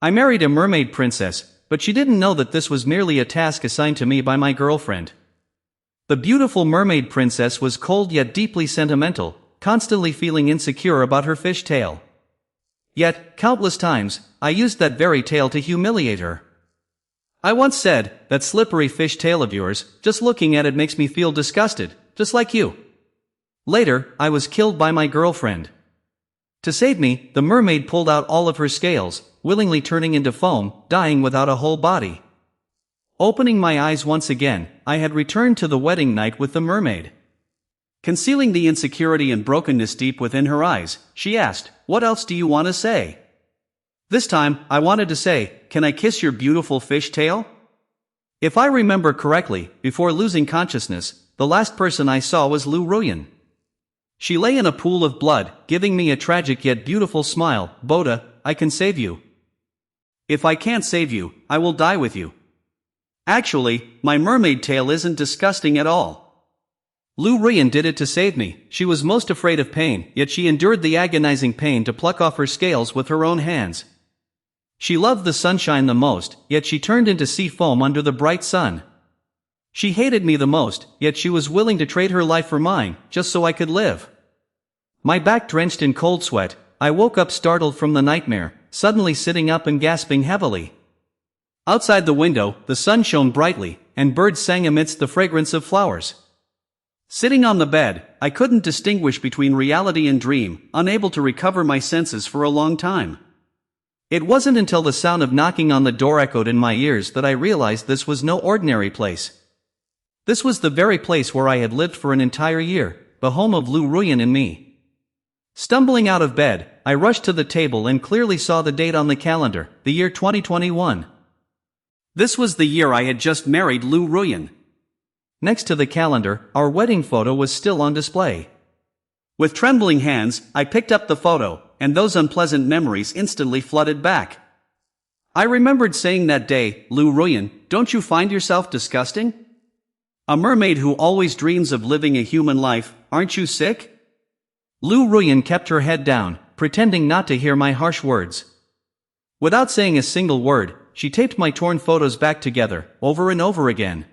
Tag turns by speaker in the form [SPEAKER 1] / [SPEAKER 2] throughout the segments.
[SPEAKER 1] I married a mermaid princess, but she didn't know that this was merely a task assigned to me by my girlfriend. The beautiful mermaid princess was cold yet deeply sentimental, constantly feeling insecure about her fish tail. Yet, countless times, I used that very tail to humiliate her. I once said, "That slippery fish tail of yours, just looking at it makes me feel disgusted, just like you." Later, I was killed by my girlfriend. To save me, the mermaid pulled out all of her scales, willingly turning into foam, dying without a whole body. Opening my eyes once again, I had returned to the wedding night with the mermaid. Concealing the insecurity and brokenness deep within her eyes, she asked, "What else do you want to say?" This time, I wanted to say, "Can I kiss your beautiful fish tail?" If I remember correctly, before losing consciousness, the last person I saw was Lu Ruyan. She lay in a pool of blood, giving me a tragic yet beautiful smile. "Boda, I can save you. If I can't save you, I will die with you." Actually, my mermaid tail isn't disgusting at all. Lu Ruyan did it to save me. She was most afraid of pain, yet she endured the agonizing pain to pluck off her scales with her own hands. She loved the sunshine the most, yet she turned into sea foam under the bright sun. She hated me the most, yet she was willing to trade her life for mine, just so I could live. My back drenched in cold sweat, I woke up startled from the nightmare, suddenly sitting up and gasping heavily. Outside the window, the sun shone brightly, and birds sang amidst the fragrance of flowers. Sitting on the bed, I couldn't distinguish between reality and dream, unable to recover my senses for a long time. It wasn't until the sound of knocking on the door echoed in my ears that I realized this was no ordinary place. This was the very place where I had lived for an entire year, the home of Lu Ruyan and me. Stumbling out of bed, I rushed to the table and clearly saw the date on the calendar, the year 2021. This was the year I had just married Lu Ruyan. Next to the calendar, our wedding photo was still on display. With trembling hands, I picked up the photo, and those unpleasant memories instantly flooded back. I remembered saying that day, "Lu Ruyan, don't you find yourself disgusting? A mermaid who always dreams of living a human life, aren't you sick?" Lu Ruyan kept her head down, pretending not to hear my harsh words. Without saying a single word, she taped my torn photos back together, over and over again.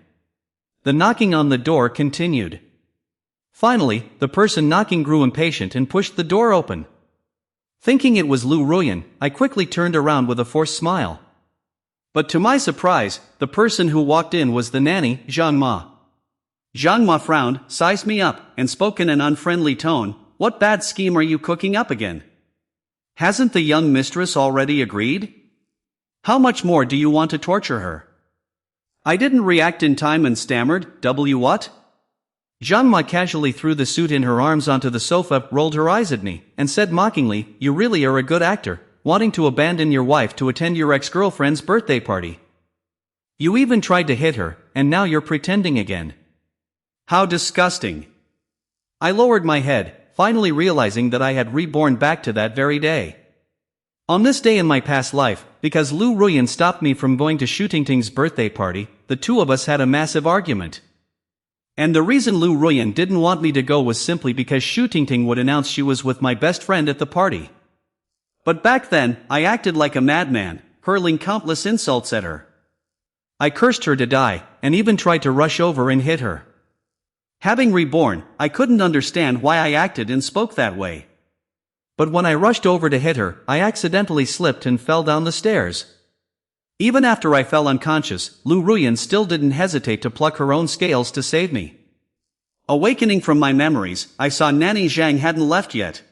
[SPEAKER 1] The knocking on the door continued. Finally, the person knocking grew impatient and pushed the door open. Thinking it was Lu Ruyan, I quickly turned around with a forced smile. But to my surprise, the person who walked in was the nanny, Zhang Ma. Zhang Ma frowned, sized me up, and spoke in an unfriendly tone, "What bad scheme are you cooking up again? Hasn't the young mistress already agreed? How much more do you want to torture her?" I didn't react in time and stammered, "What?" Zhang Ma casually threw the suit in her arms onto the sofa, rolled her eyes at me, and said mockingly, "You really are a good actor, wanting to abandon your wife to attend your ex-girlfriend's birthday party. You even tried to hit her, and now you're pretending again. How disgusting." I lowered my head, finally realizing that I had reborn back to that very day. On this day in my past life, because Lu Ruyan stopped me from going to Shu Tingting's birthday party, the two of us had a massive argument. And the reason Lu Ruyan didn't want me to go was simply because Shu Tingting would announce she was with my best friend at the party. But back then, I acted like a madman, hurling countless insults at her. I cursed her to die, and even tried to rush over and hit her. Having reborn, I couldn't understand why I acted and spoke that way. But when I rushed over to hit her, I accidentally slipped and fell down the stairs. Even after I fell unconscious, Lu Ruyan still didn't hesitate to pluck her own scales to save me. Awakening from my memories, I saw Nanny Zhang hadn't left yet.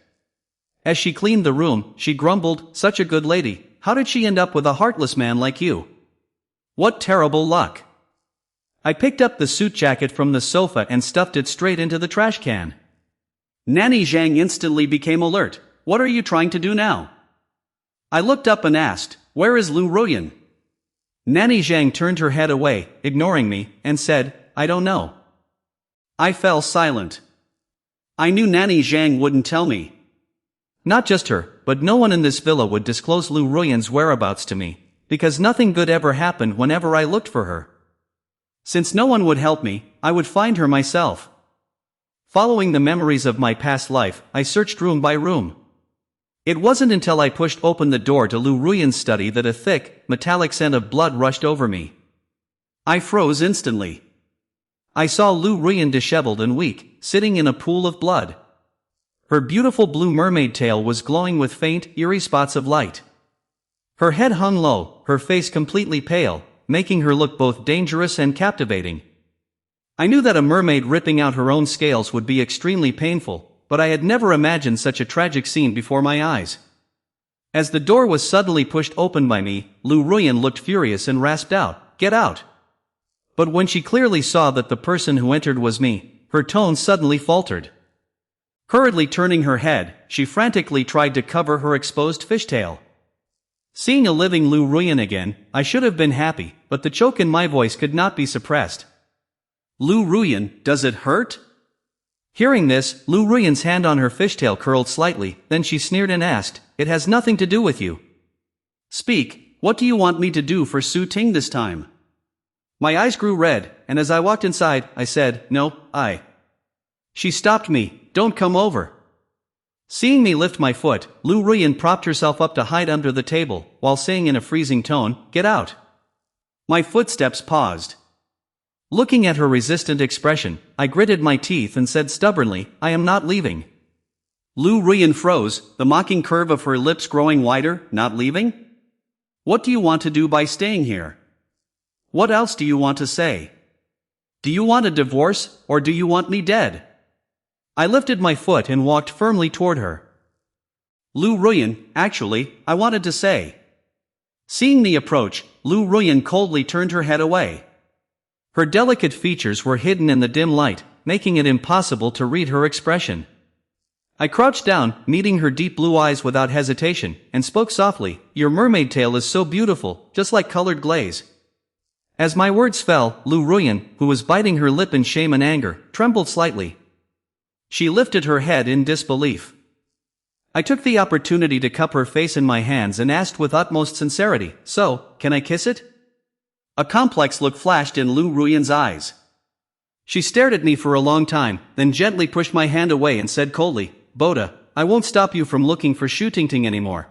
[SPEAKER 1] As she cleaned the room, she grumbled, "Such a good lady, how did she end up with a heartless man like you? What terrible luck." I picked up the suit jacket from the sofa and stuffed it straight into the trash can. Nanny Zhang instantly became alert. "What are you trying to do now?" I looked up and asked, "Where is Lu Ruyan?" Nanny Zhang turned her head away, ignoring me, and said, "I don't know." I fell silent. I knew Nanny Zhang wouldn't tell me. Not just her, but no one in this villa would disclose Lu Ruyan's whereabouts to me, because nothing good ever happened whenever I looked for her. Since no one would help me, I would find her myself. Following the memories of my past life, I searched room by room. It wasn't until I pushed open the door to Lu Ruyan's study that a thick, metallic scent of blood rushed over me. I froze instantly. I saw Lu Ruyan disheveled and weak, sitting in a pool of blood. Her beautiful blue mermaid tail was glowing with faint, eerie spots of light. Her head hung low, her face completely pale, making her look both dangerous and captivating. I knew that a mermaid ripping out her own scales would be extremely painful, but I had never imagined such a tragic scene before my eyes. As the door was suddenly pushed open by me, Lu Ruyan looked furious and rasped out, "Get out!" But when she clearly saw that the person who entered was me, her tone suddenly faltered. Hurriedly turning her head, she frantically tried to cover her exposed fishtail. Seeing a living Lu Ruyan again, I should have been happy, but the choke in my voice could not be suppressed. "Lu Ruyan, does it hurt?" Hearing this, Lu Ruyan's hand on her fishtail curled slightly, then she sneered and asked, "It has nothing to do with you. Speak, what do you want me to do for Su Ting this time?" My eyes grew red, and as I walked inside, I said, "No, I." She stopped me, "Don't come over." Seeing me lift my foot, Lu Ruyan propped herself up to hide under the table, while saying in a freezing tone, "Get out." My footsteps paused. Looking at her resistant expression, I gritted my teeth and said stubbornly, "I am not leaving." Lu Ruyan froze, the mocking curve of her lips growing wider. "Not leaving? What do you want to do by staying here? What else do you want to say? Do you want a divorce, or do you want me dead?" I lifted my foot and walked firmly toward her. "Lu Ruyan, actually, I wanted to say." Seeing me approach, Lu Ruyan coldly turned her head away. Her delicate features were hidden in the dim light, making it impossible to read her expression. I crouched down, meeting her deep blue eyes without hesitation, and spoke softly, "Your mermaid tail is so beautiful, just like colored glaze." As my words fell, Lu Ruyan, who was biting her lip in shame and anger, trembled slightly. She lifted her head in disbelief. I took the opportunity to cup her face in my hands and asked with utmost sincerity, "So, can I kiss it?" A complex look flashed in Lu Ruyan's eyes. She stared at me for a long time, then gently pushed my hand away and said coldly, "Boda, I won't stop you from looking for Su Ting anymore.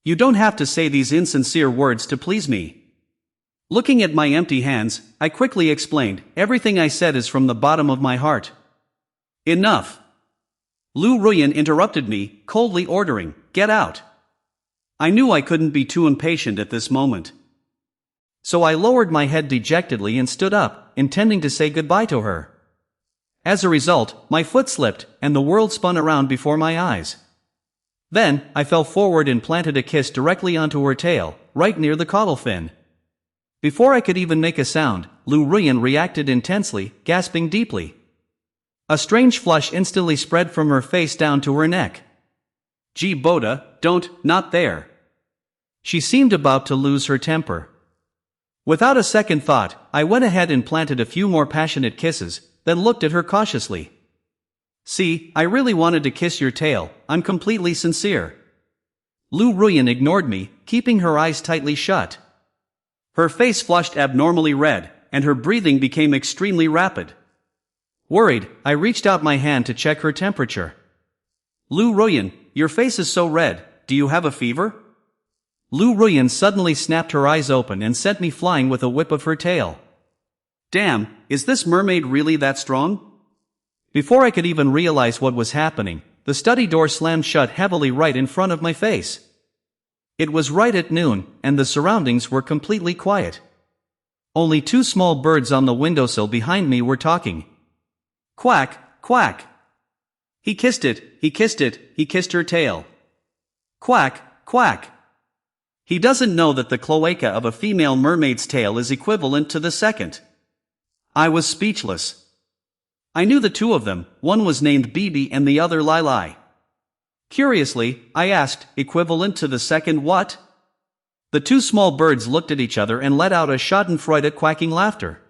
[SPEAKER 1] You don't have to say these insincere words to please me." Looking at my empty hands, I quickly explained, "Everything I said is from the bottom of my heart." "Enough!" Lu Ruyan interrupted me, coldly ordering, "Get out." I knew I couldn't be too impatient at this moment. So I lowered my head dejectedly and stood up, intending to say goodbye to her. As a result, my foot slipped, and the world spun around before my eyes. Then, I fell forward and planted a kiss directly onto her tail, right near the caudal fin. Before I could even make a sound, Lu Ruyan reacted intensely, gasping deeply. A strange flush instantly spread from her face down to her neck. "Gee Boda, not there." She seemed about to lose her temper. Without a second thought, I went ahead and planted a few more passionate kisses, then looked at her cautiously. "See, I really wanted to kiss your tail, I'm completely sincere." Lu Ruyan ignored me, keeping her eyes tightly shut. Her face flushed abnormally red, and her breathing became extremely rapid. Worried, I reached out my hand to check her temperature. "Lu Ruyan, your face is so red, do you have a fever?" Lu Ruyan suddenly snapped her eyes open and sent me flying with a whip of her tail. "Damn, is this mermaid really that strong?" Before I could even realize what was happening, the study door slammed shut heavily right in front of my face. It was right at noon, and the surroundings were completely quiet. Only two small birds on the windowsill behind me were talking. "Quack, quack. He kissed it, he kissed it, he kissed her tail. Quack, quack. He doesn't know that the cloaca of a female mermaid's tail is equivalent to the second." I was speechless. I knew the two of them, one was named Bibi and the other Lilai. Curiously, I asked, "Equivalent to the second what?" The two small birds looked at each other and let out a schadenfreude quacking laughter.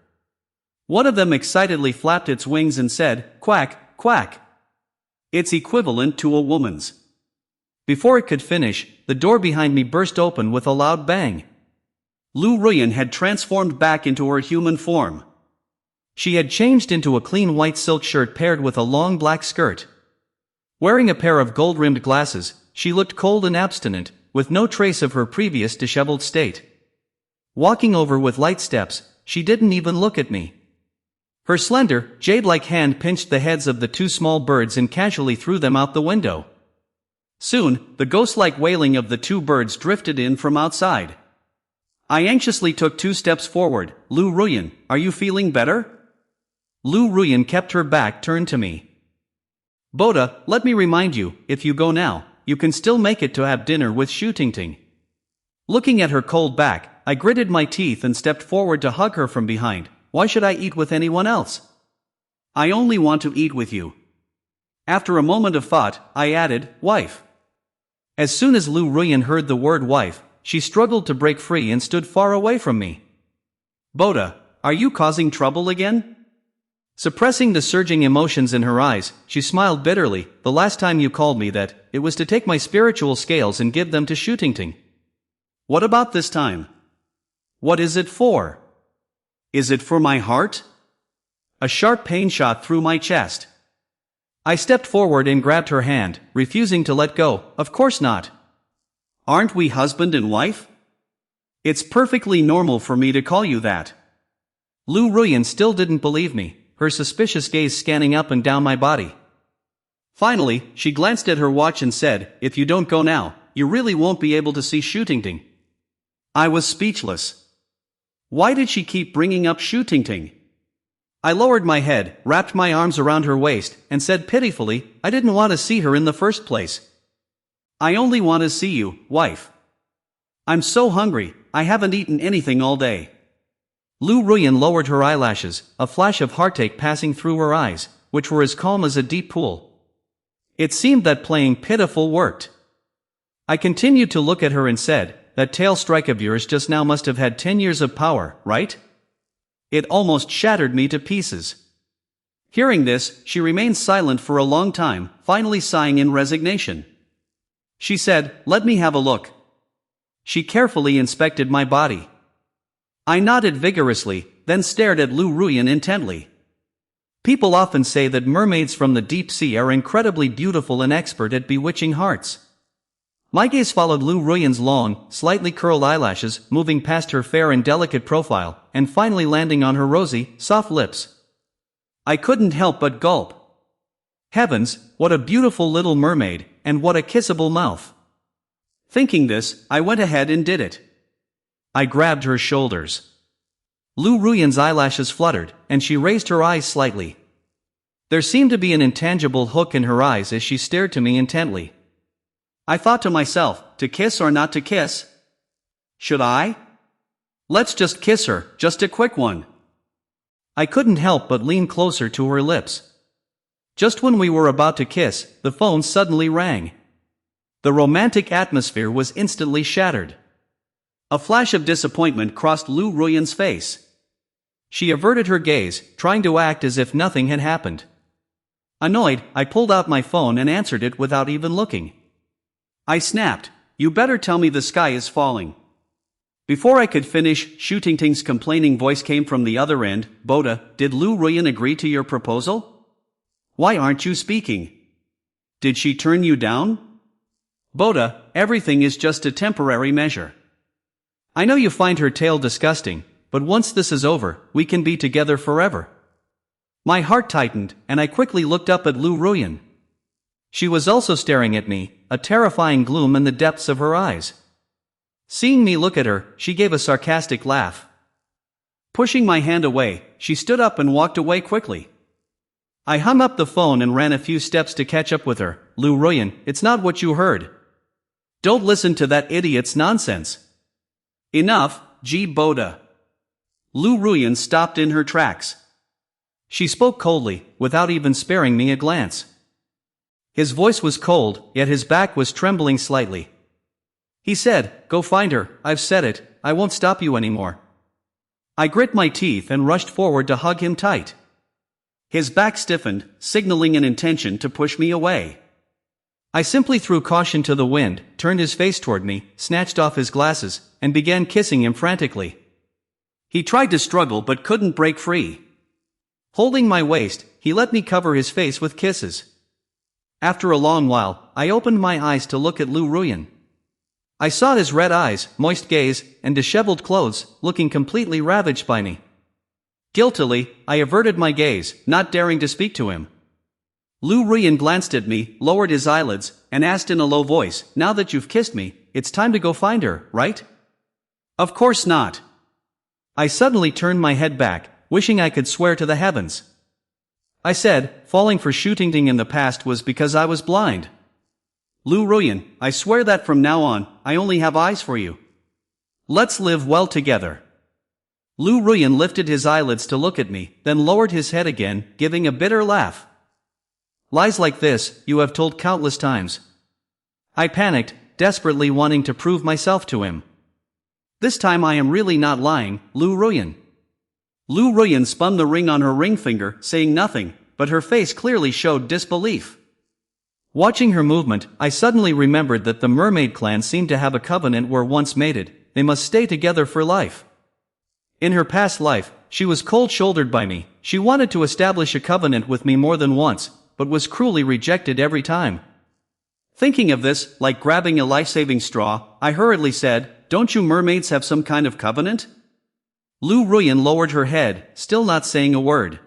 [SPEAKER 1] One of them excitedly flapped its wings and said, "Quack, quack. It's equivalent to a woman's." Before it could finish, the door behind me burst open with a loud bang. Lu Ruyan had transformed back into her human form. She had changed into a clean white silk shirt paired with a long black skirt. Wearing a pair of gold-rimmed glasses, she looked cold and abstinent, with no trace of her previous disheveled state. Walking over with light steps, she didn't even look at me. Her slender, jade-like hand pinched the heads of the two small birds and casually threw them out the window. Soon, the ghost-like wailing of the two birds drifted in from outside. I anxiously took 2 steps forward. "Lu Ruyan, are you feeling better?" Lu Ruyan kept her back turned to me. "Boda, let me remind you, if you go now, you can still make it to have dinner with Shu Tingting." Looking at her cold back, I gritted my teeth and stepped forward to hug her from behind. Why should I eat with anyone else? I only want to eat with you. After a moment of thought, I added, "Wife." As soon as Lu Ruyan heard the word wife, she struggled to break free and stood far away from me. "Boda, are you causing trouble again?" Suppressing the surging emotions in her eyes, she smiled bitterly. "The last time you called me that, it was to take my spiritual scales and give them to Shu Tingting. What about this time? What is it for? Is it for my heart?" A sharp pain shot through my chest. I stepped forward and grabbed her hand, refusing to let go. "Of course not. Aren't we husband and wife? It's perfectly normal for me to call you that." Lu Ruyan still didn't believe me, her suspicious gaze scanning up and down my body. Finally, she glanced at her watch and said, "If you don't go now, you really won't be able to see Shu Tingting." I was speechless. Why did she keep bringing up Shu Tingting? I lowered my head, wrapped my arms around her waist, and said pitifully, "I didn't want to see her in the first place. I only want to see you, wife. I'm so hungry, I haven't eaten anything all day." Lu Ruyan lowered her eyelashes, a flash of heartache passing through her eyes, which were as calm as a deep pool. It seemed that playing pitiful worked. I continued to look at her and said, "That tail strike of yours just now must have had 10 years of power, right?" It almost shattered me to pieces. Hearing this, she remained silent for a long time, finally sighing in resignation. She said, "Let me have a look." She carefully inspected my body. I nodded vigorously, then stared at Lu Ruyan intently. People often say that mermaids from the deep sea are incredibly beautiful and expert at bewitching hearts. My gaze followed Lu Ruyan's long, slightly curled eyelashes, moving past her fair and delicate profile, and finally landing on her rosy, soft lips. I couldn't help but gulp. Heavens, what a beautiful little mermaid, and what a kissable mouth. Thinking this, I went ahead and did it. I grabbed her shoulders. Lu Ruyan's eyelashes fluttered, and she raised her eyes slightly. There seemed to be an intangible hook in her eyes as she stared to me intently. I thought to myself, to kiss or not to kiss? Should I? Let's just kiss her, just a quick one. I couldn't help but lean closer to her lips. Just when we were about to kiss, the phone suddenly rang. The romantic atmosphere was instantly shattered. A flash of disappointment crossed Lu Ruyan's face. She averted her gaze, trying to act as if nothing had happened. Annoyed, I pulled out my phone and answered it without even looking. I snapped, "You better tell me the sky is falling." Before I could finish, Shu Tingting's complaining voice came from the other end. "Boda, did Lu Ruyan agree to your proposal? Why aren't you speaking? Did she turn you down?" "Boda, everything is just a temporary measure. I know you find her tail disgusting, but once this is over, we can be together forever." My heart tightened, and I quickly looked up at Lu Ruyan. She was also staring at me, a terrifying gloom in the depths of her eyes. Seeing me look at her, she gave a sarcastic laugh. Pushing my hand away, she stood up and walked away quickly. I hung up the phone and ran a few steps to catch up with her. "Lu Ruyan, it's not what you heard. Don't listen to that idiot's nonsense." "Enough, Boda." Lu Ruyan stopped in her tracks. She spoke coldly, without even sparing me a glance. His voice was cold, yet his back was trembling slightly. He said, "Go find her, I've said it, I won't stop you anymore." I grit my teeth and rushed forward to hug him tight. His back stiffened, signaling an intention to push me away. I simply threw caution to the wind, turned his face toward me, snatched off his glasses, and began kissing him frantically. He tried to struggle but couldn't break free. Holding my waist, he let me cover his face with kisses. After a long while, I opened my eyes to look at Lu Ruyan. I saw his red eyes, moist gaze, and disheveled clothes, looking completely ravaged by me. Guiltily, I averted my gaze, not daring to speak to him. Lu Ruyan glanced at me, lowered his eyelids, and asked in a low voice, "Now that you've kissed me, it's time to go find her, right?" "Of course not." I suddenly turned my head back, wishing I could swear to the heavens. I said, falling for shooting in the past was because I was blind. "Lu Ruyan, I swear that from now on, I only have eyes for you. Let's live well together." Lu Ruyan lifted his eyelids to look at me, then lowered his head again, giving a bitter laugh. "Lies like this, you have told countless times." I panicked, desperately wanting to prove myself to him. "This time I am really not lying, Lu Ruyan." Lu Ruyan spun the ring on her ring finger, saying nothing, but her face clearly showed disbelief. Watching her movement, I suddenly remembered that the Mermaid clan seemed to have a covenant where once mated, they must stay together for life. In her past life, she was cold-shouldered by me. She wanted to establish a covenant with me more than once, but was cruelly rejected every time. Thinking of this, like grabbing a life-saving straw, I hurriedly said, "Don't you mermaids have some kind of covenant?" Lu Ruyan lowered her head, still not saying a word.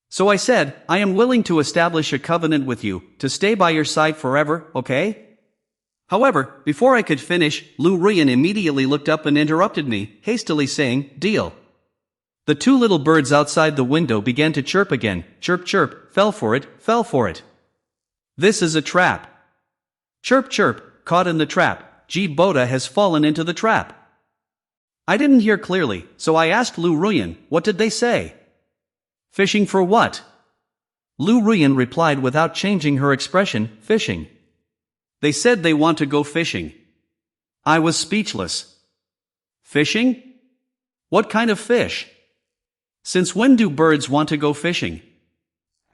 [SPEAKER 1] So I said, "I am willing to establish a covenant with you, to stay by your side forever, okay?" However, before I could finish, Lu Ruyan immediately looked up and interrupted me, hastily saying, "Deal." The two little birds outside the window began to chirp again, chirp chirp, fell for it, fell for it. "This is a trap." Chirp chirp, caught in the trap, Boda has fallen into the trap. I didn't hear clearly, so I asked Lu Ruyan, "What did they say?" "Fishing for what?" Lu Ruyan replied without changing her expression, "Fishing." "They said they want to go fishing." I was speechless. "Fishing? What kind of fish? Since when do birds want to go fishing?"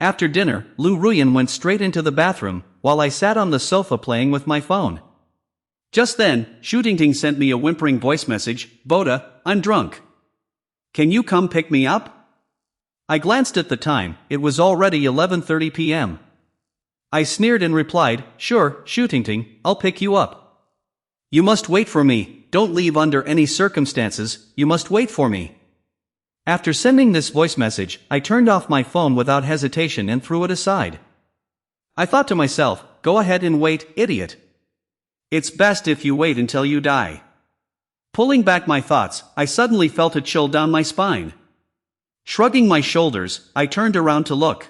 [SPEAKER 1] After dinner, Lu Ruyan went straight into the bathroom, while I sat on the sofa playing with my phone. Just then, Shootingting sent me a whimpering voice message, "Boda, I'm drunk. Can you come pick me up?" I glanced at the time, it was already 11:30 p.m. I sneered and replied, "Sure, Shootingting, I'll pick you up. You must wait for me, don't leave under any circumstances, you must wait for me." After sending this voice message, I turned off my phone without hesitation and threw it aside. I thought to myself, "Go ahead and wait, idiot. It's best if you wait until you die." Pulling back my thoughts, I suddenly felt a chill down my spine. Shrugging my shoulders, I turned around to look.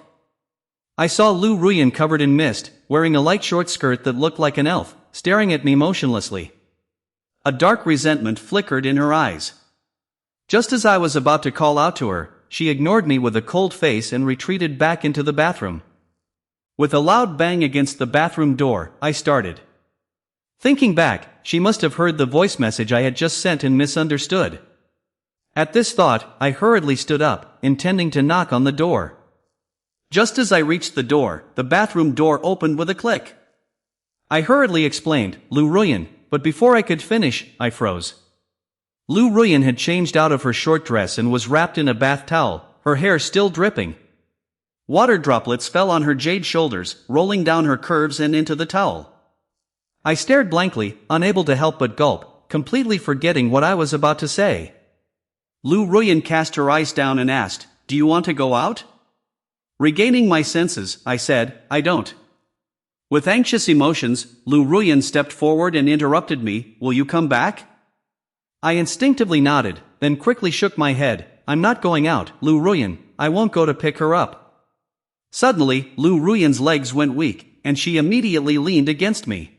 [SPEAKER 1] I saw Lu Ruyan covered in mist, wearing a light short skirt that looked like an elf, staring at me motionlessly. A dark resentment flickered in her eyes. Just as I was about to call out to her, she ignored me with a cold face and retreated back into the bathroom. With a loud bang against the bathroom door, I started. Thinking back, she must have heard the voice message I had just sent and misunderstood. At this thought, I hurriedly stood up, intending to knock on the door. Just as I reached the door, the bathroom door opened with a click. I hurriedly exclaimed, "Lu Ruyan," but before I could finish, I froze. Lu Ruyan had changed out of her short dress and was wrapped in a bath towel, her hair still dripping. Water droplets fell on her jade shoulders, rolling down her curves and into the towel. I stared blankly, unable to help but gulp, completely forgetting what I was about to say. Lu Ruyan cast her eyes down and asked, "Do you want to go out?" Regaining my senses, I said, "I don't." With anxious emotions, Lu Ruyan stepped forward and interrupted me, "Will you come back?" I instinctively nodded, then quickly shook my head, "I'm not going out, Lu Ruyan, I won't go to pick her up." Suddenly, Lu Ruyan's legs went weak, and she immediately leaned against me.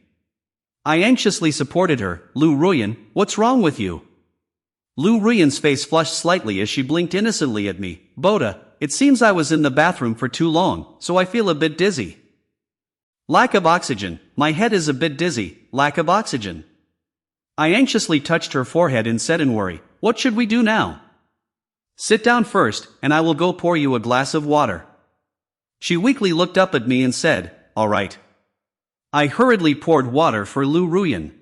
[SPEAKER 1] I anxiously supported her, "Lu Ruyan, what's wrong with you?" Lu Ruyan's face flushed slightly as she blinked innocently at me, "Boda, it seems I was in the bathroom for too long, so I feel a bit dizzy." "Lack of oxygen, my head is a bit dizzy, lack of oxygen." I anxiously touched her forehead and said in worry, "What should we do now?" "Sit down first, and I will go pour you a glass of water." She weakly looked up at me and said, "All right." I hurriedly poured water for Lu Ruyan.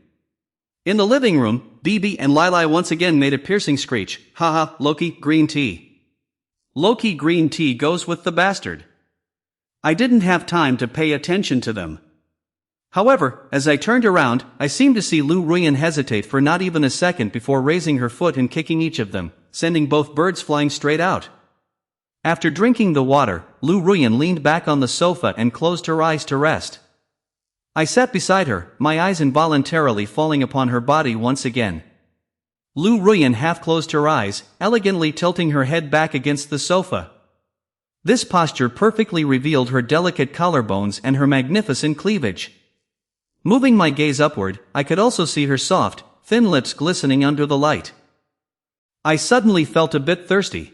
[SPEAKER 1] In the living room, Bibi and Lili once again made a piercing screech, "Haha, Loki, green tea. Loki green tea goes with the bastard." I didn't have time to pay attention to them. However, as I turned around, I seemed to see Lu Ruyan hesitate for not even a second before raising her foot and kicking each of them, sending both birds flying straight out. After drinking the water, Lu Ruyan leaned back on the sofa and closed her eyes to rest. I sat beside her, my eyes involuntarily falling upon her body once again. Lu Ruyan half closed her eyes, elegantly tilting her head back against the sofa. This posture perfectly revealed her delicate collarbones and her magnificent cleavage. Moving my gaze upward, I could also see her soft, thin lips glistening under the light. I suddenly felt a bit thirsty.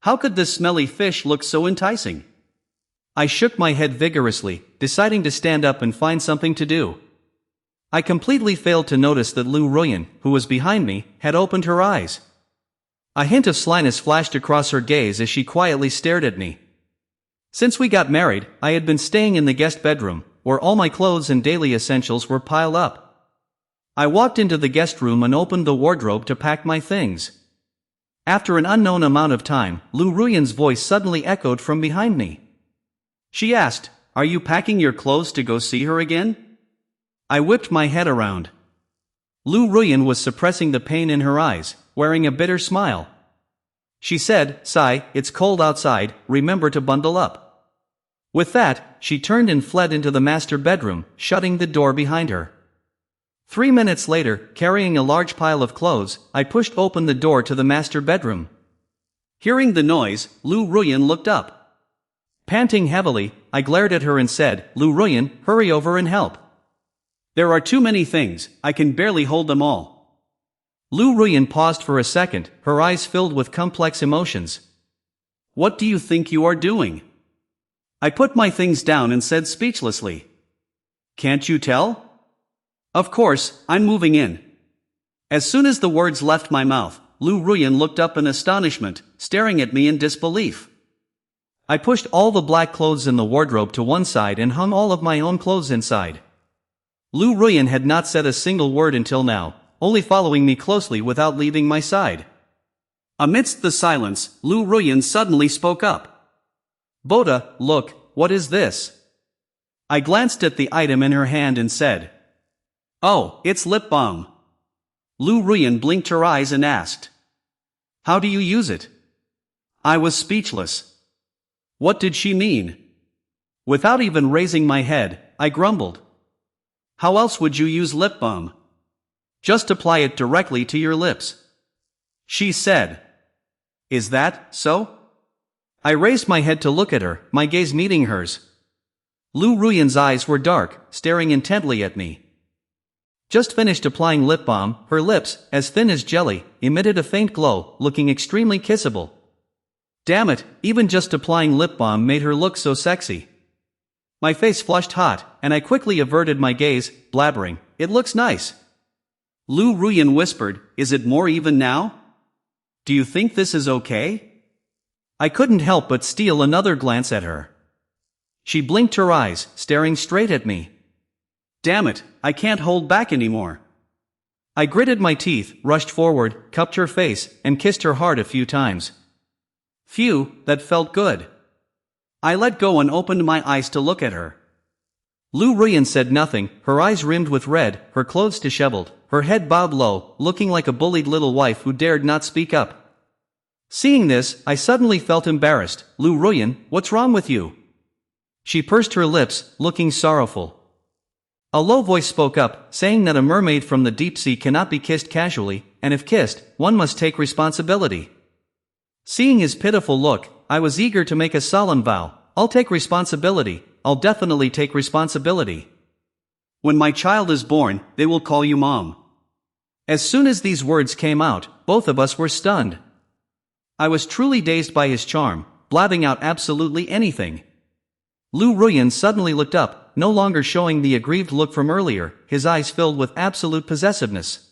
[SPEAKER 1] How could this smelly fish look so enticing? I shook my head vigorously, deciding to stand up and find something to do. I completely failed to notice that Lu Ruyan, who was behind me, had opened her eyes. A hint of slyness flashed across her gaze as she quietly stared at me. Since we got married, I had been staying in the guest bedroom, where all my clothes and daily essentials were piled up. I walked into the guest room and opened the wardrobe to pack my things. After an unknown amount of time, Lu Ruyan's voice suddenly echoed from behind me. She asked, "Are you packing your clothes to go see her again?" I whipped my head around. Lu Ruyan was suppressing the pain in her eyes, wearing a bitter smile. She said, "Sai, it's cold outside, remember to bundle up." With that, she turned and fled into the master bedroom, shutting the door behind her. 3 minutes later, carrying a large pile of clothes, I pushed open the door to the master bedroom. Hearing the noise, Lu Ruyan looked up. Panting heavily, I glared at her and said, "Lu Ruyan, hurry over and help. There are too many things, I can barely hold them all." Lu Ruyan paused for a second, her eyes filled with complex emotions. "What do you think you are doing?" I put my things down and said speechlessly, "Can't you tell? Of course, I'm moving in." As soon as the words left my mouth, Lu Ruyan looked up in astonishment, staring at me in disbelief. I pushed all the black clothes in the wardrobe to one side and hung all of my own clothes inside. Lu Ruyan had not said a single word until now, only following me closely without leaving my side. Amidst the silence, Lu Ruyan suddenly spoke up. "Boda, look, what is this?" I glanced at the item in her hand and said, "Oh, it's lip balm." Lu Ruyan blinked her eyes and asked, "How do you use it?" I was speechless. What did she mean? Without even raising my head, I grumbled. "How else would you use lip balm? Just apply it directly to your lips." She said, "Is that so?" I raised my head to look at her, my gaze meeting hers. Lu Ruyan's eyes were dark, staring intently at me. Just finished applying lip balm, her lips, as thin as jelly, emitted a faint glow, looking extremely kissable. Damn it, even just applying lip balm made her look so sexy. My face flushed hot, and I quickly averted my gaze, blabbering, "It looks nice." Lu Ruyan whispered, "Is it more even now? Do you think this is okay?" I couldn't help but steal another glance at her. She blinked her eyes, staring straight at me. Damn it, I can't hold back anymore. I gritted my teeth, rushed forward, cupped her face, and kissed her hard a few times. Phew, that felt good. I let go and opened my eyes to look at her. Lu Ruyan said nothing, her eyes rimmed with red, her clothes disheveled, her head bowed low, looking like a bullied little wife who dared not speak up. Seeing this, I suddenly felt embarrassed. "Lu Ruyan, what's wrong with you?" She pursed her lips, looking sorrowful. A low voice spoke up, saying that a mermaid from the deep sea cannot be kissed casually, and if kissed, one must take responsibility. Seeing his pitiful look, I was eager to make a solemn vow. "I'll take responsibility, I'll definitely take responsibility. When my child is born, they will call you Mom." As soon as these words came out, both of us were stunned. I was truly dazed by his charm, blabbing out absolutely anything. Lu Ruyan suddenly looked up, no longer showing the aggrieved look from earlier, his eyes filled with absolute possessiveness.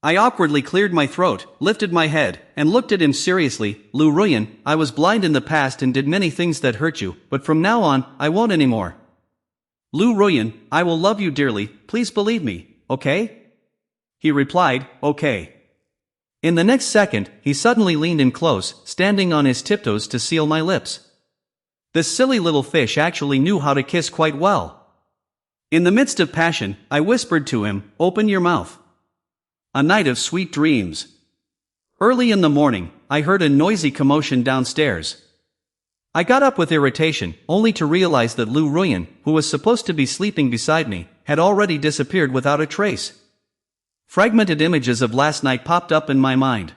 [SPEAKER 1] I awkwardly cleared my throat, lifted my head, and looked at him seriously. "Lu Ruyan, I was blind in the past and did many things that hurt you, but from now on, I won't anymore. Lu Ruyan, I will love you dearly, please believe me, okay?" He replied, "Okay." In the next second, he suddenly leaned in close, standing on his tiptoes to seal my lips. This silly little fish actually knew how to kiss quite well. In the midst of passion, I whispered to him, "Open your mouth." A night of sweet dreams. Early in the morning, I heard a noisy commotion downstairs. I got up with irritation, only to realize that Lu Ruyan, who was supposed to be sleeping beside me, had already disappeared without a trace. Fragmented images of last night popped up in my mind.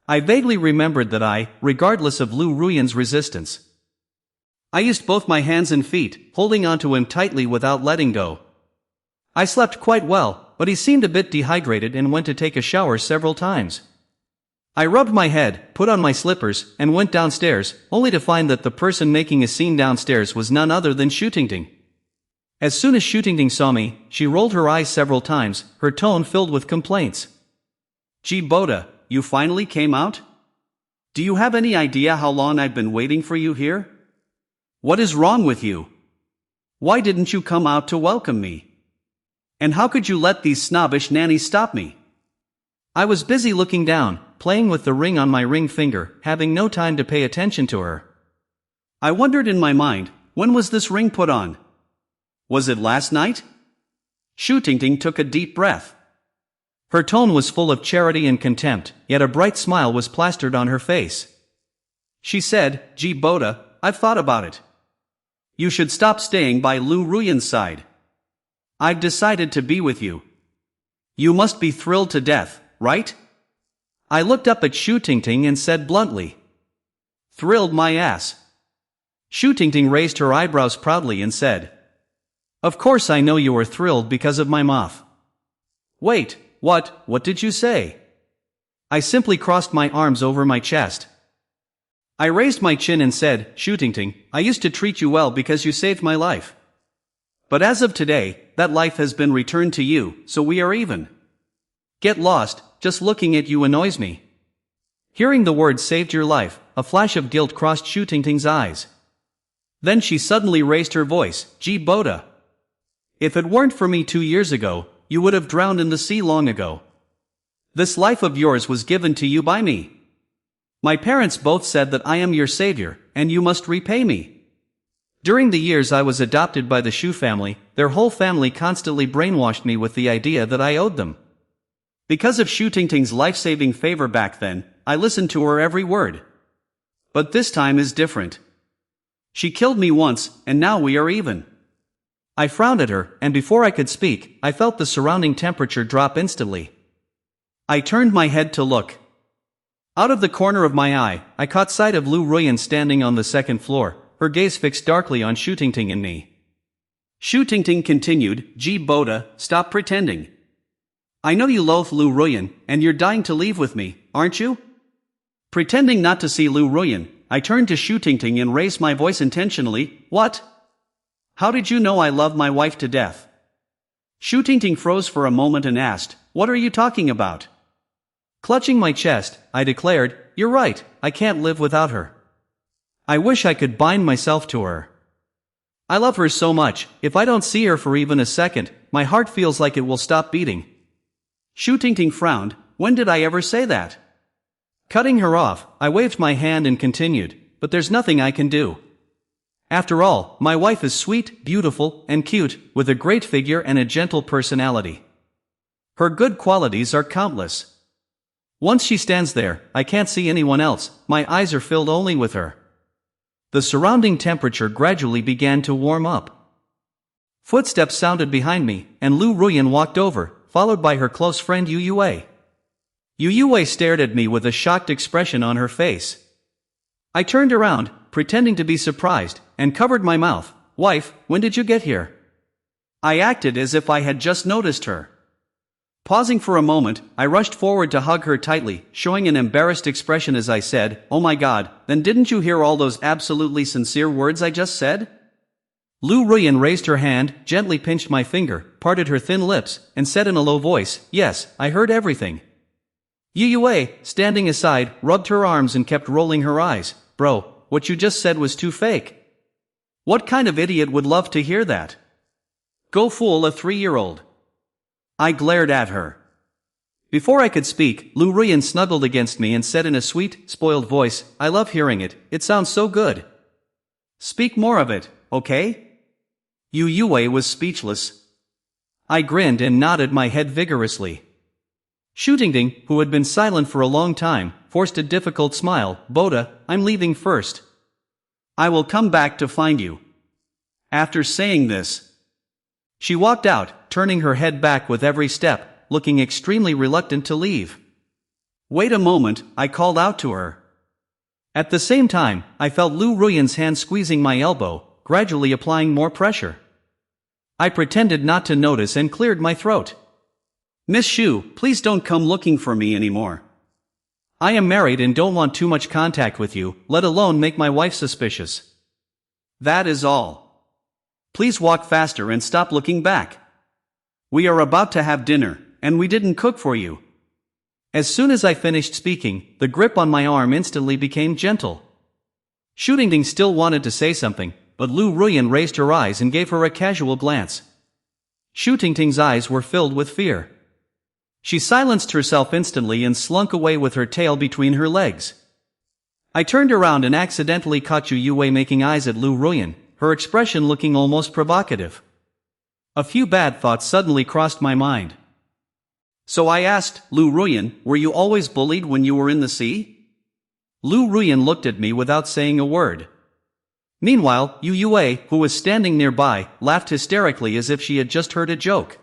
[SPEAKER 1] I vaguely remembered that regardless of Lu Ruyan's resistance, I used both my hands and feet, holding onto him tightly without letting go. I slept quite well, but he seemed a bit dehydrated and went to take a shower several times. I rubbed my head, put on my slippers, and went downstairs, only to find that the person making a scene downstairs was none other than Shootingting. As soon as Shootingting saw me, she rolled her eyes several times, her tone filled with complaints. "Gee Boda, you finally came out? Do you have any idea how long I've been waiting for you here? What is wrong with you? Why didn't you come out to welcome me? And how could you let these snobbish nannies stop me?" I was busy looking down, playing with the ring on my ring finger, having no time to pay attention to her. I wondered in my mind, when was this ring put on? Was it last night? Shootingting took a deep breath. Her tone was full of charity and contempt, yet a bright smile was plastered on her face. She said, "Gee Boda, I've thought about it. You should stop staying by Lu Ruyan's side. I've decided to be with you. You must be thrilled to death, right?" I looked up at Shootingting and said bluntly, "Thrilled my ass." Shootingting raised her eyebrows proudly and said, "Of course I know you are thrilled because of my moth." "Wait, what did you say?" I simply crossed my arms over my chest. I raised my chin and said, "Shootingting, I used to treat you well because you saved my life. But as of today, that life has been returned to you, so we are even. Get lost, just looking at you annoys me." Hearing the word "saved your life," a flash of guilt crossed Shootingting's eyes. Then she suddenly raised her voice, "Gee Boda. If it weren't for me 2 years ago, you would have drowned in the sea long ago. This life of yours was given to you by me. My parents both said that I am your savior, and you must repay me. During the years I was adopted by the Shu family, their whole family constantly brainwashed me with the idea that I owed them. Because of Shootingting's life-saving favor back then, I listened to her every word. But this time is different. She killed me once, and now we are even." I frowned at her, and before I could speak, I felt the surrounding temperature drop instantly. I turned my head to look. Out of the corner of my eye, I caught sight of Lu Ruyan standing on the second floor, her gaze fixed darkly on Shootingting and me. Shootingting continued, "Gee Boda, stop pretending. I know you loathe Lu Ruyan, and you're dying to leave with me, aren't you?" Pretending not to see Lu Ruyan, I turned to Shootingting and raised my voice intentionally, "What? How did you know I love my wife to death?" Shootingting froze for a moment and asked, "What are you talking about?" Clutching my chest, I declared, "You're right, I can't live without her. I wish I could bind myself to her. I love her so much, if I don't see her for even a second, my heart feels like it will stop beating." Shootingting frowned, "When did I ever say that?" Cutting her off, I waved my hand and continued, "But there's nothing I can do. After all, my wife is sweet, beautiful, and cute, with a great figure and a gentle personality. Her good qualities are countless. Once she stands there, I can't see anyone else, my eyes are filled only with her." The surrounding temperature gradually began to warm up. Footsteps sounded behind me, and Lu Ruyan walked over, followed by her close friend Yu Yue. Yu Yue stared at me with a shocked expression on her face. I turned around, pretending to be surprised, and covered my mouth. "Wife, when did you get here?" I acted as if I had just noticed her. Pausing for a moment, I rushed forward to hug her tightly, showing an embarrassed expression as I said, "Oh my God, then didn't you hear all those absolutely sincere words I just said?" Lu Ruyan raised her hand, gently pinched my finger, parted her thin lips, and said in a low voice, "Yes, I heard everything." Yu Yue, standing aside, rubbed her arms and kept rolling her eyes. "Bro, what you just said was too fake. What kind of idiot would love to hear that? Go fool a 3-year-old. I glared at her. Before I could speak, Lu Ruyan snuggled against me and said in a sweet, spoiled voice, "I love hearing it, it sounds so good. Speak more of it, okay?" Yu Yue was speechless. I grinned and nodded my head vigorously. Shootingding, who had been silent for a long time, forced a difficult smile. Boda, I'm leaving first. I will come back to find you. After saying this, she walked out, turning her head back with every step, looking extremely reluctant to leave. Wait a moment, I called out to her. At the same time, I felt Lu Ruyan's hand squeezing my elbow, gradually applying more pressure. I pretended not to notice and cleared my throat. Miss Shu, please don't come looking for me anymore. I am married and don't want too much contact with you, let alone make my wife suspicious. That is all. Please walk faster and stop looking back. We are about to have dinner, and we didn't cook for you. As soon as I finished speaking, the grip on my arm instantly became gentle. Shootingding still wanted to say something, but Lu Ruyan raised her eyes and gave her a casual glance. Shootingding's eyes were filled with fear. She silenced herself instantly and slunk away with her tail between her legs. I turned around and accidentally caught Yu Yue making eyes at Lu Ruyan, her expression looking almost provocative. A few bad thoughts suddenly crossed my mind. So I asked, Lu Ruyan, were you always bullied when you were in the sea? Lu Ruyan looked at me without saying a word. Meanwhile, Yu Yue, who was standing nearby, laughed hysterically as if she had just heard a joke.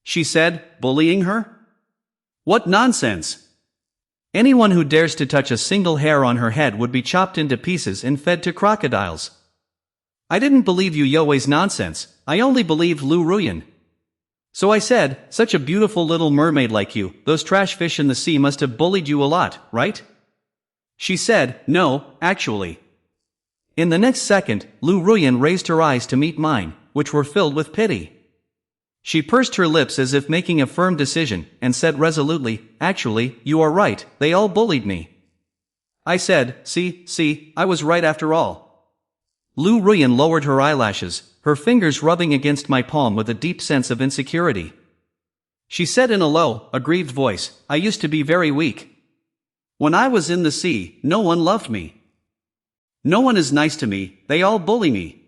[SPEAKER 1] She said, bullying her? What nonsense! Anyone who dares to touch a single hair on her head would be chopped into pieces and fed to crocodiles. I didn't believe Yu Yue's nonsense, I only believed Lu Ruyan. So I said, such a beautiful little mermaid like you, those trash fish in the sea must have bullied you a lot, right? She said, no, actually. In the next second, Lu Ruyan raised her eyes to meet mine, which were filled with pity. She pursed her lips as if making a firm decision, and said resolutely, actually, you are right, they all bullied me. I said, see, I was right after all. Lu Ruyan lowered her eyelashes, her fingers rubbing against my palm with a deep sense of insecurity. She said in a low, aggrieved voice, I used to be very weak. When I was in the sea, no one loved me. No one is nice to me, they all bully me.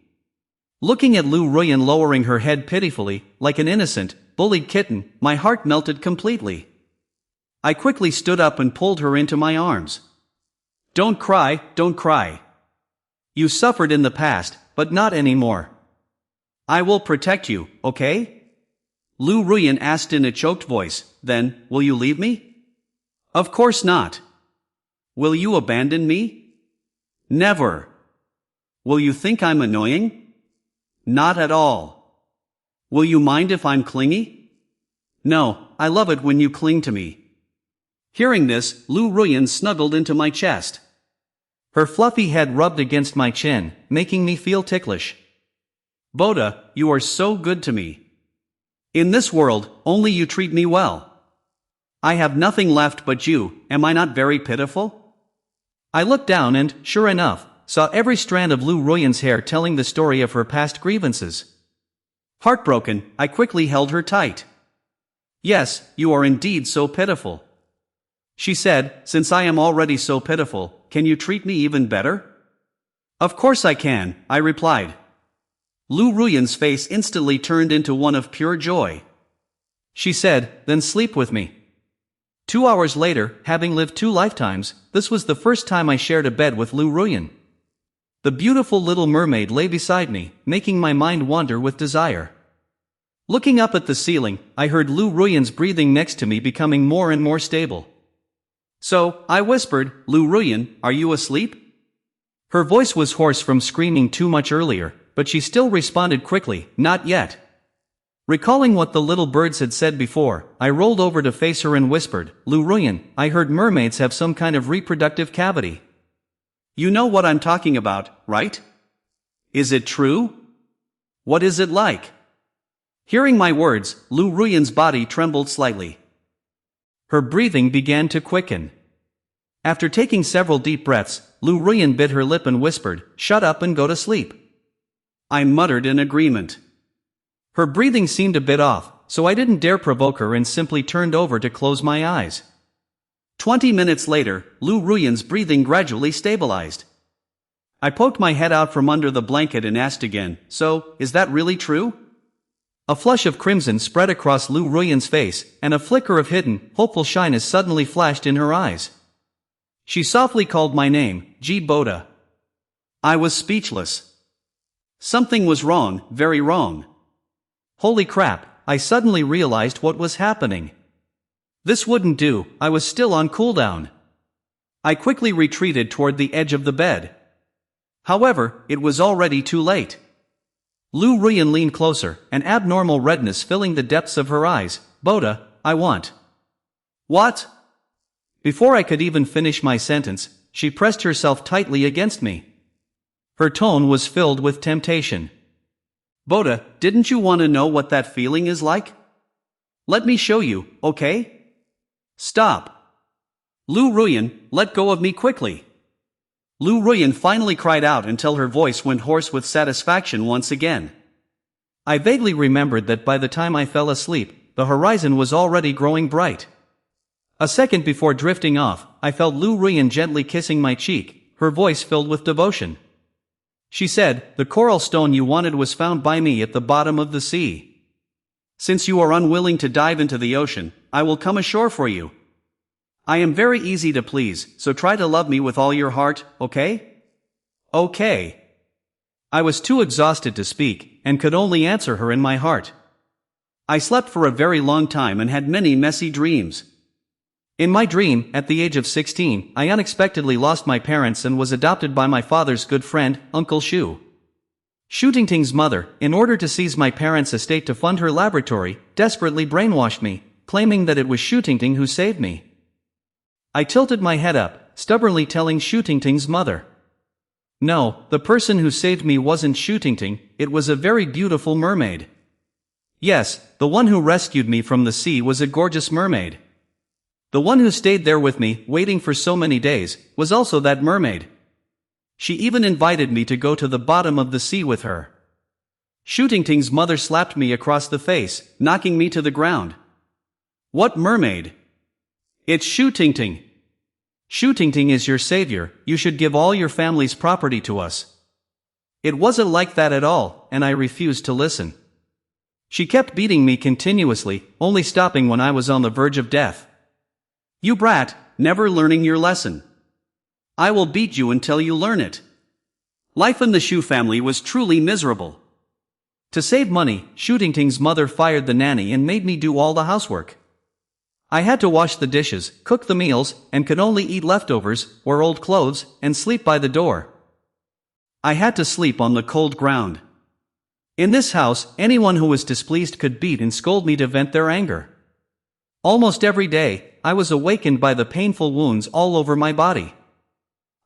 [SPEAKER 1] Looking at Lu Ruyan lowering her head pitifully, like an innocent, bullied kitten, my heart melted completely. I quickly stood up and pulled her into my arms. Don't cry, don't cry. You suffered in the past, but not anymore. I will protect you, okay? Lu Ruyan asked in a choked voice, then, will you leave me? Of course not. Will you abandon me? Never. Will you think I'm annoying? Not at all. Will you mind if I'm clingy? No, I love it when you cling to me. Hearing this, Lu Ruyan snuggled into my chest. Her fluffy head rubbed against my chin, making me feel ticklish. Boda, you are so good to me. In this world, only you treat me well. I have nothing left but you, am I not very pitiful? I looked down and, sure enough, saw every strand of Lu Ruyan's hair telling the story of her past grievances. Heartbroken, I quickly held her tight. Yes, you are indeed so pitiful. She said, since I am already so pitiful, can you treat me even better? Of course I can, I replied. Lu Ruyan's face instantly turned into one of pure joy. She said, then sleep with me. 2 hours later, having lived 2 lifetimes, this was the first time I shared a bed with Lu Ruyan. The beautiful little mermaid lay beside me, making my mind wander with desire. Looking up at the ceiling, I heard Lu Ruyan's breathing next to me becoming more and more stable. So, I whispered, Lu Ruyan, are you asleep? Her voice was hoarse from screaming too much earlier, but she still responded quickly, not yet. Recalling what the little birds had said before, I rolled over to face her and whispered, Lu Ruyan, I heard mermaids have some kind of reproductive cavity. You know what I'm talking about, right? Is it true? What is it like? Hearing my words, Lu Ruyan's body trembled slightly. Her breathing began to quicken. After taking several deep breaths, Lu Ruyan bit her lip and whispered, shut up and go to sleep. I muttered in agreement. Her breathing seemed a bit off, so I didn't dare provoke her and simply turned over to close my eyes. 20 minutes later, Lu Ruyan's breathing gradually stabilized.
[SPEAKER 2] I poked my head out from under the blanket and asked again, "So, is that really true?"
[SPEAKER 1] A flush of crimson spread across Lu Ruyan's face, and a flicker of hidden, hopeful shyness suddenly flashed in her eyes. She softly called my name, Ji Boda.
[SPEAKER 2] I was speechless. Something was wrong, very wrong.
[SPEAKER 1] Holy crap, I suddenly realized what was happening. This wouldn't do, I was still on cooldown. I quickly retreated toward the edge of the bed. However, it was already too late. Lu Ruyan leaned closer, an abnormal redness filling the depths of her eyes. "Boda, I want."
[SPEAKER 2] "What?"
[SPEAKER 1] Before I could even finish my sentence, she pressed herself tightly against me. Her tone was filled with temptation.
[SPEAKER 2] "Boda, didn't you want to know what that feeling is like? Let me show you, okay? Stop. Lu Ruyan, let go of me quickly." Lu Ruyan finally cried out until her voice went hoarse with satisfaction once again.
[SPEAKER 1] I vaguely remembered that by the time I fell asleep, the horizon was already growing bright. A second before drifting off, I felt Lu Ruyan gently kissing my cheek, her voice filled with devotion. She said, "The coral stone you wanted was found by me at the bottom of the sea. Since you are unwilling to dive into the ocean, I will come ashore for you. I am very easy to please, so try to love me with all your heart, okay?" "Okay." I was too exhausted to speak, and could only answer her in my heart. I slept for a very long time and had many messy dreams. In my dream, at the age of 16, I unexpectedly lost my parents and was adopted by my father's good friend, Uncle Shu. Shu Tingting's mother, in order to seize my parents' estate to fund her laboratory, desperately brainwashed me, claiming that it was Shu Tingting who saved me. I tilted my head up, stubbornly telling Shu Tingting's mother. No, the person who saved me wasn't Shu Tingting, it was a very beautiful mermaid. Yes, the one who rescued me from the sea was a gorgeous mermaid. The one who stayed there with me, waiting for so many days, was also that mermaid. She even invited me to go to the bottom of the sea with her. Shu Tingting's mother slapped me across the face, knocking me to the ground. "What mermaid? It's Shu Tingting. Shu Tingting is your savior, you should give all your family's property to us." It wasn't like that at all, and I refused to listen. She kept beating me continuously, only stopping when I was on the verge of death. "You brat, never learning your lesson. I will beat you until you learn it." Life in the Shu family was truly miserable. To save money, Shu Tingting's mother fired the nanny and made me do all the housework. I had to wash the dishes, cook the meals, and could only eat leftovers, wear old clothes, and sleep by the door. I had to sleep on the cold ground. In this house, anyone who was displeased could beat and scold me to vent their anger. Almost every day, I was awakened by the painful wounds all over my body.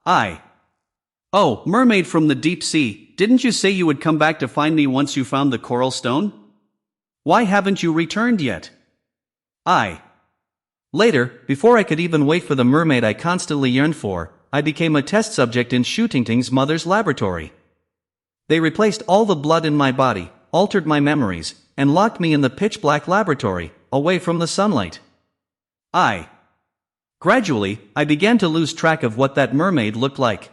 [SPEAKER 1] "Oh, mermaid from the deep sea, didn't you say you would come back to find me once you found the coral stone? Why haven't you returned yet?" Later, before I could even wait for the mermaid I constantly yearned for, I became a test subject in Shu Tingting's mother's laboratory. They replaced all the blood in my body, altered my memories, and locked me in the pitch-black laboratory, away from the sunlight. Gradually, I began to lose track of what that mermaid looked like.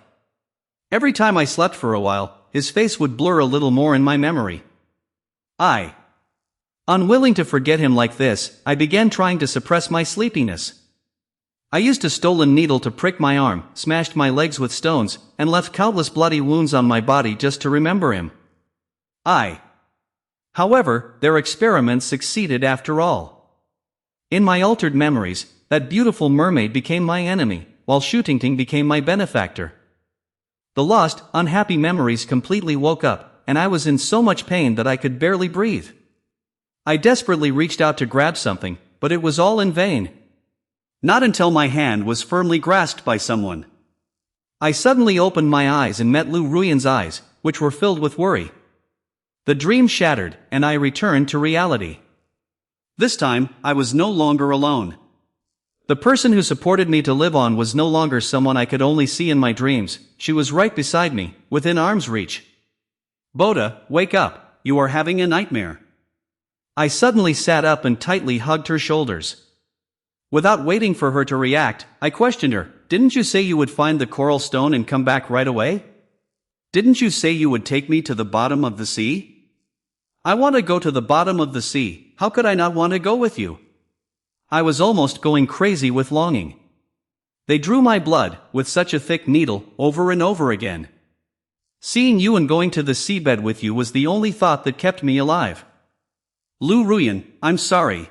[SPEAKER 1] Every time I slept for a while, his face would blur a little more in my memory. Unwilling to forget him like this, I began trying to suppress my sleepiness. I used a stolen needle to prick my arm, smashed my legs with stones, and left countless bloody wounds on my body just to remember him. However, their experiments succeeded after all. In my altered memories, that beautiful mermaid became my enemy, while Shu Tingting became my benefactor. The lost, unhappy memories completely woke up, and I was in so much pain that I could barely breathe. I desperately reached out to grab something, but it was all in vain. Not until my hand was firmly grasped by someone. I suddenly opened my eyes and met Lu Ruyan's eyes, which were filled with worry. The dream shattered, and I returned to reality. This time, I was no longer alone. The person who supported me to live on was no longer someone I could only see in my dreams, she was right beside me, within arm's reach. "Boda, wake up, you are having a nightmare." I suddenly sat up and tightly hugged her shoulders. Without waiting for her to react, I questioned her, "Didn't you say you would find the coral stone and come back right away?"
[SPEAKER 2] Didn't you say you would take me to the bottom of the sea? I want to go to the bottom of the sea. How could I not want to go with you? I was almost going crazy with longing. They drew my blood, with such a thick needle, over and over again. Seeing you and going to the seabed with you was the only thought that kept me alive. Lu Ruyan, I'm sorry.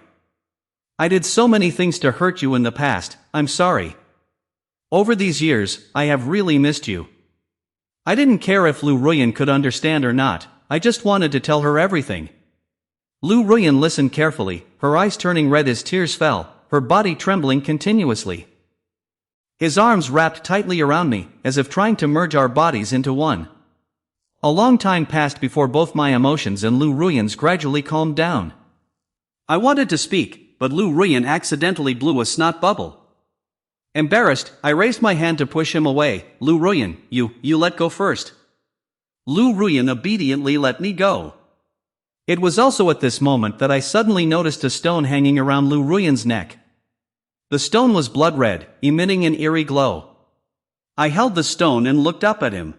[SPEAKER 2] I did so many things to hurt you in the past, I'm sorry. Over these years, I have really missed you. I didn't care if Lu Ruyan could understand or not, I just wanted to tell her everything. Lu Ruyan listened carefully, her eyes turning red as tears fell, her body trembling continuously. His arms wrapped tightly around me, as if trying to merge our bodies into one. A long time passed before both my emotions and Lu Ruyan's gradually calmed down. I wanted to speak, but Lu Ruyan accidentally blew a snot bubble. Embarrassed, I raised my hand to push him away. Lu Ruyan, you let go first. Lu Ruyan obediently let me go. It was also at this moment that I suddenly noticed a stone hanging around Lu Ruyan's neck. The stone was blood red, emitting an eerie glow. I held the stone and looked up at him.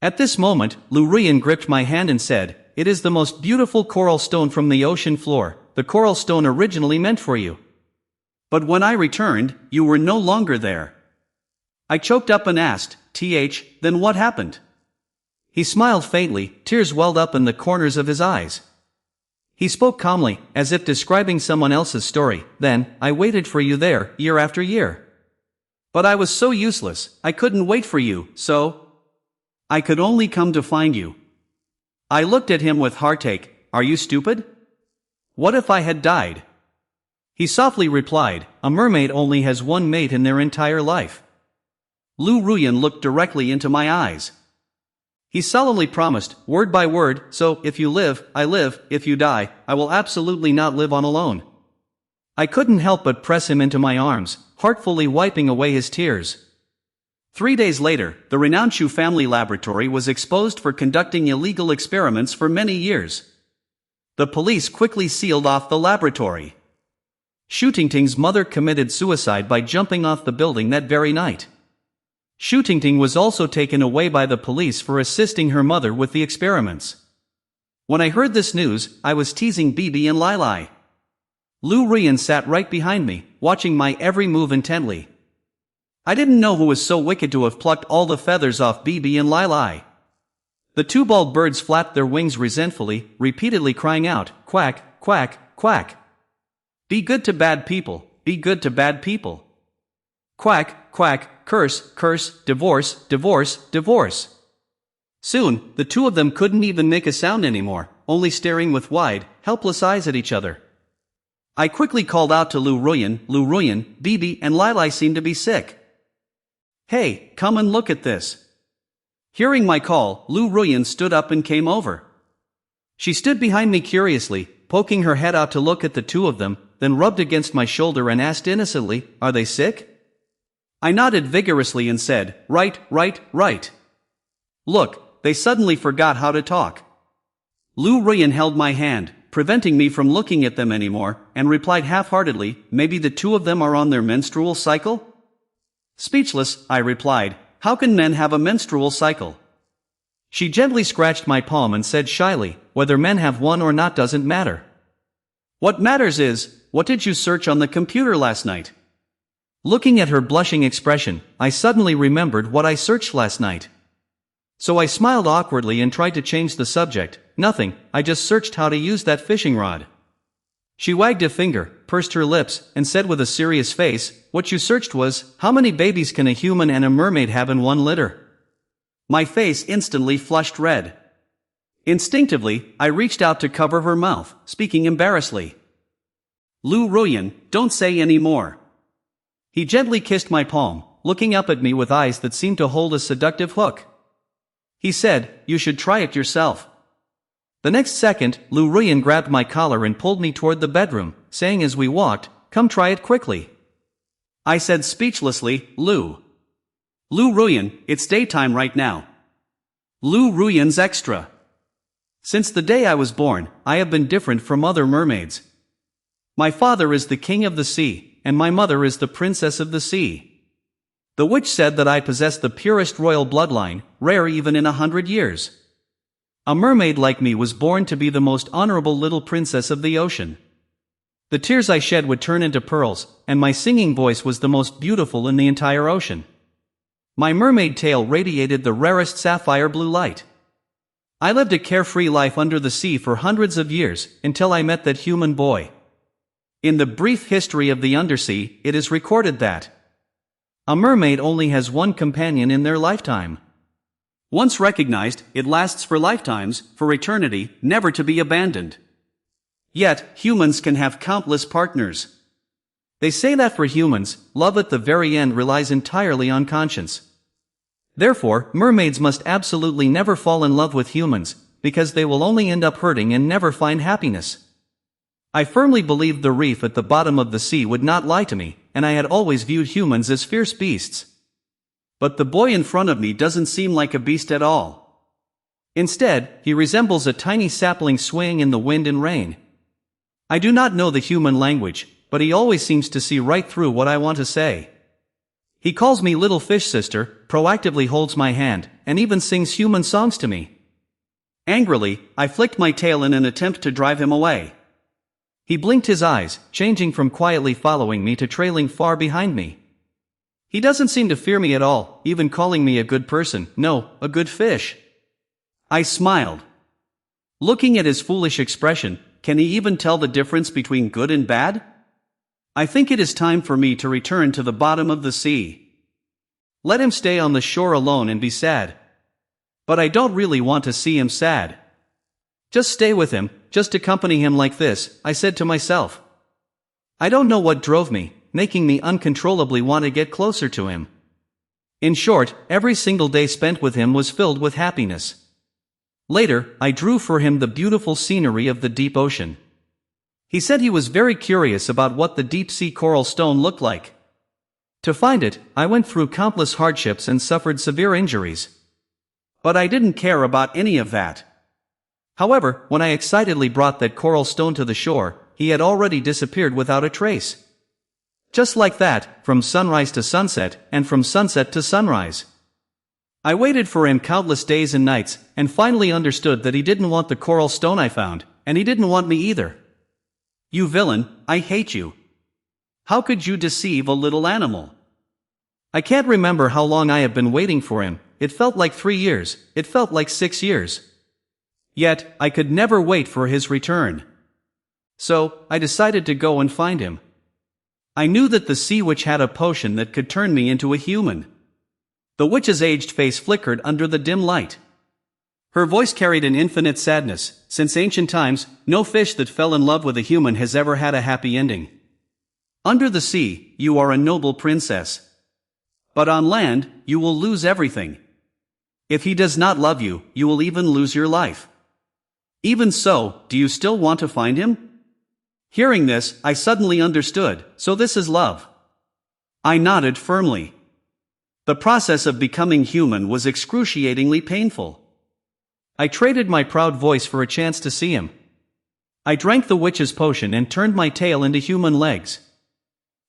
[SPEAKER 2] At this moment, Lu Ruyan gripped my hand and said, "It is the most beautiful coral stone from the ocean floor, the coral stone originally meant for you. But when I returned, you were no longer there." I choked up and asked, then what happened? He smiled faintly, tears welled up in the corners of his eyes. He spoke calmly, as if describing someone else's story. "Then, I waited for you there, year after year. But I was so useless, I couldn't wait for you, so I could only come to find you." I looked at him with heartache. "Are you stupid? What if I had died?" He softly replied, "A mermaid only has one mate in their entire life." Lu Ruyan looked directly into my eyes. He solemnly promised, word by word, "So, if you live, I live, if you die, I will absolutely not live on alone." I couldn't help but press him into my arms, heartfully wiping away his tears. 3 days later, the renowned Chu family laboratory was exposed for conducting illegal experiments for many years. The police quickly sealed off the laboratory. Shu Tingting's mother committed suicide by jumping off the building that very night. Shu Tingting was also taken away by the police for assisting her mother with the experiments. When I heard this news, I was teasing Bibi and Lai Lai. Lu Ruyan sat right behind me, watching my every move intently. I didn't know who was so wicked to have plucked all the feathers off Bibi and Lai Lai. The two bald birds flapped their wings resentfully, repeatedly crying out, "Quack, quack, quack. Be good to bad people, be good to bad people. Quack, quack, curse, curse, divorce, divorce, divorce." Soon, the two of them couldn't even make a sound anymore, only staring with wide, helpless eyes at each other. I quickly called out to Lu Ruyan, Bibi and Lai Lai seem to be sick. "Hey, come and look at this." Hearing my call, Lu Ruyan stood up and came over. She stood behind me curiously, poking her head out to look at the two of them, then rubbed against my shoulder and asked innocently, "Are they sick?" I nodded vigorously and said, Right. Look, they suddenly forgot how to talk." Lu Ruyan held my hand, preventing me from looking at them anymore, and replied half-heartedly, "Maybe the two of them are on their menstrual cycle?" Speechless, I replied, "How can men have a menstrual cycle?" She gently scratched my palm and said shyly, "Whether men have one or not doesn't matter. What matters is, what did you search on the computer last night?" Looking at her blushing expression, I suddenly remembered what I searched last night. So I smiled awkwardly and tried to change the subject. "Nothing, I just searched how to use that fishing rod." She wagged a finger, pursed her lips, and said with a serious face, "What you searched was, how many babies can a human and a mermaid have in one litter?" My face instantly flushed red. Instinctively, I reached out to cover her mouth, speaking embarrassedly. "Lu Ruyan, don't say any more." He gently kissed my palm, looking up at me with eyes that seemed to hold a seductive hook. He said, "You should try it yourself." The next second, Lu Ruyan grabbed my collar and pulled me toward the bedroom, saying as we walked, "Come try it quickly." I said speechlessly, Lu Ruyan, it's daytime right now." Lu Ruyan's extra. "Since the day I was born, I have been different from other mermaids. My father is the king of the sea, and my mother is the princess of the sea. The witch said that I possessed the purest royal bloodline, rare even in 100 years. A mermaid like me was born to be the most honorable little princess of the ocean. The tears I shed would turn into pearls, and my singing voice was the most beautiful in the entire ocean. My mermaid tail radiated the rarest sapphire blue light. I lived a carefree life under the sea for hundreds of years, until I met that human boy. In the brief history of the undersea, it is recorded that a mermaid only has one companion in their lifetime. Once recognized, it lasts for lifetimes, for eternity, never to be abandoned. Yet, humans can have countless partners. They say that for humans, love at the very end relies entirely on conscience. Therefore, mermaids must absolutely never fall in love with humans, because they will only end up hurting and never find happiness. I firmly believed the reef at the bottom of the sea would not lie to me, and I had always viewed humans as fierce beasts. But the boy in front of me doesn't seem like a beast at all. Instead, he resembles a tiny sapling swaying in the wind and rain. I do not know the human language, but he always seems to see right through what I want to say. He calls me little fish sister, proactively holds my hand, and even sings human songs to me. Angrily, I flicked my tail in an attempt to drive him away. He blinked his eyes, changing from quietly following me to trailing far behind me. He doesn't seem to fear me at all, even calling me a good person, no, a good fish. I smiled. Looking at his foolish expression, can he even tell the difference between good and bad? I think it is time for me to return to the bottom of the sea. Let him stay on the shore alone and be sad. But I don't really want to see him sad. Just stay with him, just accompany him like this, I said to myself. I don't know what drove me, making me uncontrollably want to get closer to him. In short, every single day spent with him was filled with happiness. Later, I drew for him the beautiful scenery of the deep ocean. He said he was very curious about what the deep-sea coral stone looked like. To find it, I went through countless hardships and suffered severe injuries. But I didn't care about any of that. However, when I excitedly brought that coral stone to the shore, he had already disappeared without a trace. Just like that, from sunrise to sunset, and from sunset to sunrise. I waited for him countless days and nights, and finally understood that he didn't want the coral stone I found, and he didn't want me either. You villain, I hate you. How could you deceive a little animal? I can't remember how long I have been waiting for him. It felt like 3 years, it felt like 6 years. Yet, I could never wait for his return. So, I decided to go and find him. I knew that the sea witch had a potion that could turn me into a human. The witch's aged face flickered under the dim light. Her voice carried an infinite sadness. Since ancient times, no fish that fell in love with a human has ever had a happy ending. Under the sea, you are a noble princess. But on land, you will lose everything. If he does not love you, you will even lose your life. Even so, do you still want to find him? Hearing this, I suddenly understood, so this is love. I nodded firmly. The process of becoming human was excruciatingly painful. I traded my proud voice for a chance to see him. I drank the witch's potion and turned my tail into human legs.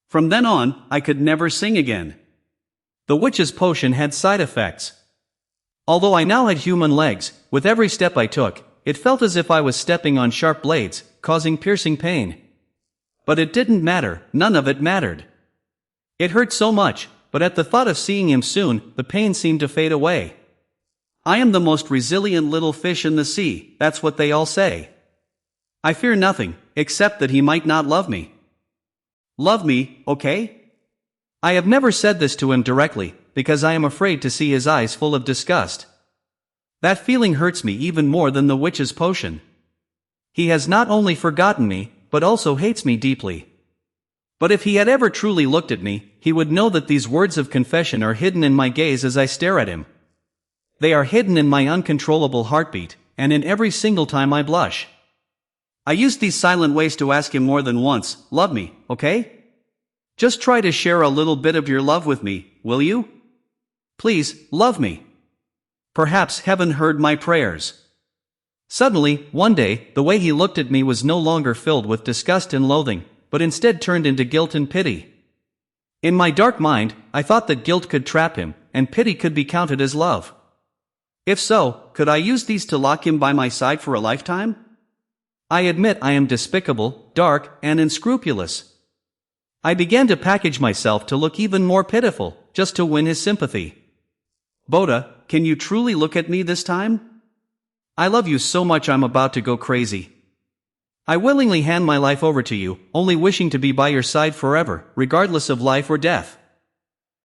[SPEAKER 2] From then on, I could never sing again. The witch's potion had side effects. Although I now had human legs, with every step I took, it felt as if I was stepping on sharp blades, causing piercing pain. But it didn't matter, none of it mattered. It hurt so much, but at the thought of seeing him soon, the pain seemed to fade away. I am the most resilient little fish in the sea, that's what they all say. I fear nothing, except that he might not love me. Love me, okay? I have never said this to him directly, because I am afraid to see his eyes full of disgust. That feeling hurts me even more than the witch's potion. He has not only forgotten me, but also hates me deeply. But if he had ever truly looked at me, he would know that these words of confession are hidden in my gaze as I stare at him. They are hidden in my uncontrollable heartbeat, and in every single time I blush. I used these silent ways to ask him more than once, love me, okay? Just try to share a little bit of your love with me, will you? Please, love me. Perhaps heaven heard my prayers. Suddenly, one day, the way he looked at me was no longer filled with disgust and loathing, but instead turned into guilt and pity. In my dark mind,
[SPEAKER 1] I thought that guilt could trap him, and pity could be counted as love.
[SPEAKER 2] If so, could I use these to lock him by my side for a lifetime?
[SPEAKER 1] I admit I am despicable, dark, and unscrupulous. I began to package myself to look even more pitiful, just to win his sympathy.
[SPEAKER 2] Boda, can you truly look at me this time?
[SPEAKER 1] I love you so much I'm about to go crazy. I willingly hand my life over to you, only wishing to be by your side forever, regardless of life or death.